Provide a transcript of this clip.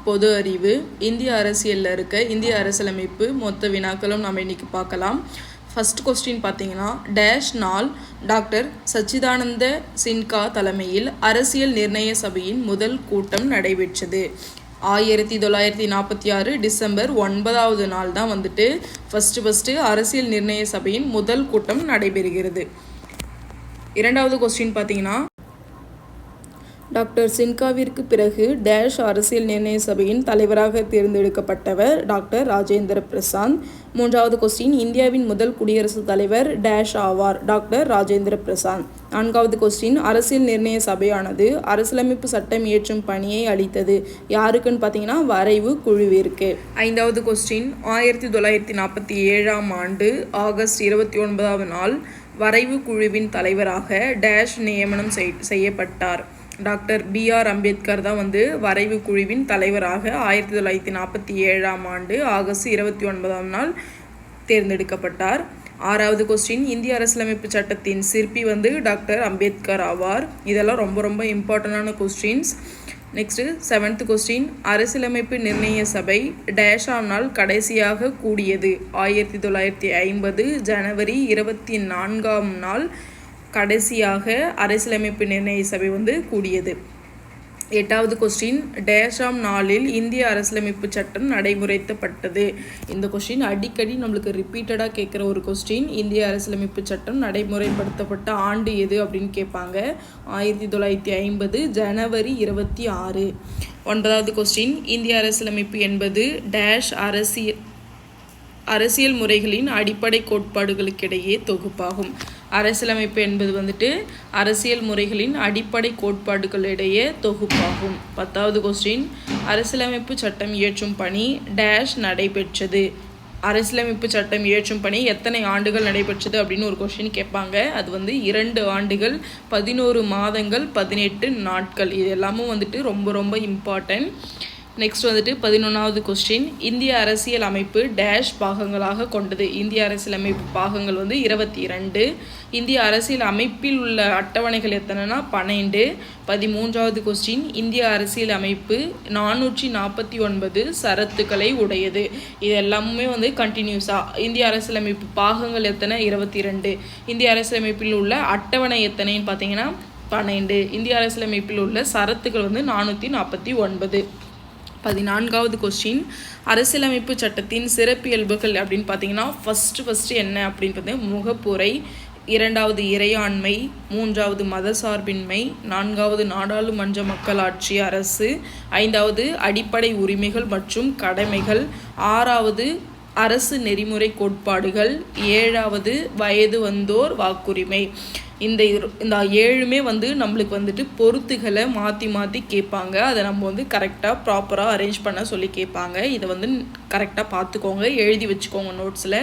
பொது அறிவு, இந்திய அரசியலில் இருக்க இந்திய அரசியலமைப்பு மொத்த வினாக்களும் நம்ம இன்றைக்கி பார்க்கலாம். ஃபஸ்ட் கொஸ்டின் பார்த்தீங்கன்னா, டேஷ் நாள் டாக்டர் சச்சிதானந்த சின்ஹா தலைமையில் அரசியல் நிர்ணய சபையின் முதல் கூட்டம் நடைபெற்றது. 1946 டிசம்பர் 9வது நாள் தான் வந்துட்டு ஃபஸ்ட்டு அரசியல் நிர்ணய சபையின் முதல் கூட்டம் நடைபெறுகிறது. இரண்டாவது கொஸ்டின் பார்த்தீங்கன்னா, டாக்டர் சின்ஹாவிற்கு பிறகு டேஷ் அரசியல் நிர்ணய சபையின் தலைவராக தேர்ந்தெடுக்கப்பட்டவர் டாக்டர் ராஜேந்திர பிரசாத். மூன்றாவது கொஸ்டின், இந்தியாவின் முதல் குடியரசுத் தலைவர் டேஷ் ஆவார், டாக்டர் ராஜேந்திர பிரசாத். நான்காவது கொஸ்டின், அரசியல் நிர்ணய சபையானது அரசியலமைப்பு சட்டம் இயற்றும் பணியை அளித்தது யாருக்குன்னு பார்த்தீங்கன்னா வரைவு குழுவிற்கு. ஐந்தாவது கொஸ்டின், 1947ஆம் ஆண்டு ஆகஸ்ட் 29ஆம் நாள் வரைவு குழுவின் தலைவராக டேஷ் நியமனம் செய்யப்பட்டார். Doctor B.R. அம்பேத்கர் தான் வரைவு குழுவின் தலைவராக 1947ஆம் ஆண்டு ஆகஸ்ட் 29ஆம் நாள் தேர்ந்தெடுக்கப்பட்டார். ஆறாவது கொஸ்டின், இந்திய அரசியலமைப்பு சட்டத்தின் சிற்பி டாக்டர் அம்பேத்கர் ஆவார். இதெல்லாம் ரொம்ப ரொம்ப இம்பார்ட்டண்டான கொஸ்டின்ஸ். நெக்ஸ்ட்டு 7th கொஸ்டின், அரசியலமைப்பு நிர்ணய சபை டேஷாம் நாள் கடைசியாக கூடியது 1950 ஜனவரி 24ஆம் நாள் கடைசியாக அரசியலமைப்பு நிர்ணய சபை கூடியது. 8வது கொஸ்டின், டேஷாம் நாளில் இந்திய அரசியலமைப்பு சட்டம் நடைமுறைப்படுத்தப்பட்டது. இந்த கொஸ்டின் அடிக்கடி நம்மளுக்கு ரிப்பீட்டடாக கேட்குற ஒரு கொஸ்டின். இந்திய அரசியலமைப்பு சட்டம் நடைமுறைப்படுத்தப்பட்ட ஆண்டு எது அப்படின்னு கேட்பாங்க. 1950 ஜனவரி 26. 9வது கொஸ்டின், இந்திய அரசியலமைப்பு என்பது டேஷ் அரசியல் முறைகளின் அடிப்படை கோட்பாடுகளுக்கிடையே தொகுப்பாகும். அரசியலமைப்பு என்பது அரசியல் முறைகளின் அடிப்படை கோட்பாடுகளிடையே தொகுப்பாகும். 10வது கொஸ்டின், அரசியலமைப்பு சட்டம் இயற்றும் பணி டேஷ் நடைபெற்றது. அரசியலமைப்பு சட்டம் இயற்றும் பணி எத்தனை ஆண்டுகள் நடைபெற்றது அப்படின்னு ஒரு கொஸ்டின் கேட்பாங்க. அது 2 ஆண்டுகள் 11 மாதங்கள் 18 நாட்கள். இது எல்லாமும் ரொம்ப ரொம்ப இம்பார்ட்டன்ட். நெக்ஸ்ட் 11வது கொஸ்டின், இந்திய அரசியல் அமைப்பு டேஷ் பாகங்களாக கொண்டது. இந்திய அரசியலமைப்பு பாகங்கள் 22. இந்திய அரசியல் அமைப்பில் உள்ள அட்டவணைகள் எத்தனைனா 12. 13வது கொஸ்டின், இந்திய அரசியல் அமைப்பு 449 சரத்துக்களை உடையது. இது எல்லாமே கண்டினியூஸாக. இந்திய அரசியலமைப்பு பாகங்கள் எத்தனை 22. இந்திய அரசியலமைப்பில் உள்ள அட்டவணை எத்தனைன்னு பார்த்தீங்கன்னா 12. இந்திய அரசியலமைப்பில் உள்ள சரத்துக்கள் 449. 14வது கொஸ்டின், அரசியலமைப்பு சட்டத்தின் சிறப்பியல்புகள் அப்படின்னு பார்த்தீங்கன்னா ஃபஸ்ட்டு என்ன அப்படின்னு பார்த்தீங்கன்னா முகப்புரை, 2வது இறையாண்மை, 3வது மதசார்பின்மை, 4வது நாடாளுமன்ற மக்களாட்சி அரசு, 5வது அடிப்படை உரிமைகள் மற்றும் கடமைகள், 6வது அரசு நெறிமுறை கோட்பாடுகள், 7வது வயது வந்தோர் வாக்குரிமை. இந்த 7மே நம்மளுக்கு பொறுத்துகளை மாற்றி கேட்பாங்க. அதை நம்ம கரெக்டாக ப்ராப்பராக அரேஞ்ச் பண்ண சொல்லி கேட்பாங்க. இதை கரெக்டாக பார்த்துக்கோங்க, எழுதி வச்சுக்கோங்க நோட்ஸில்.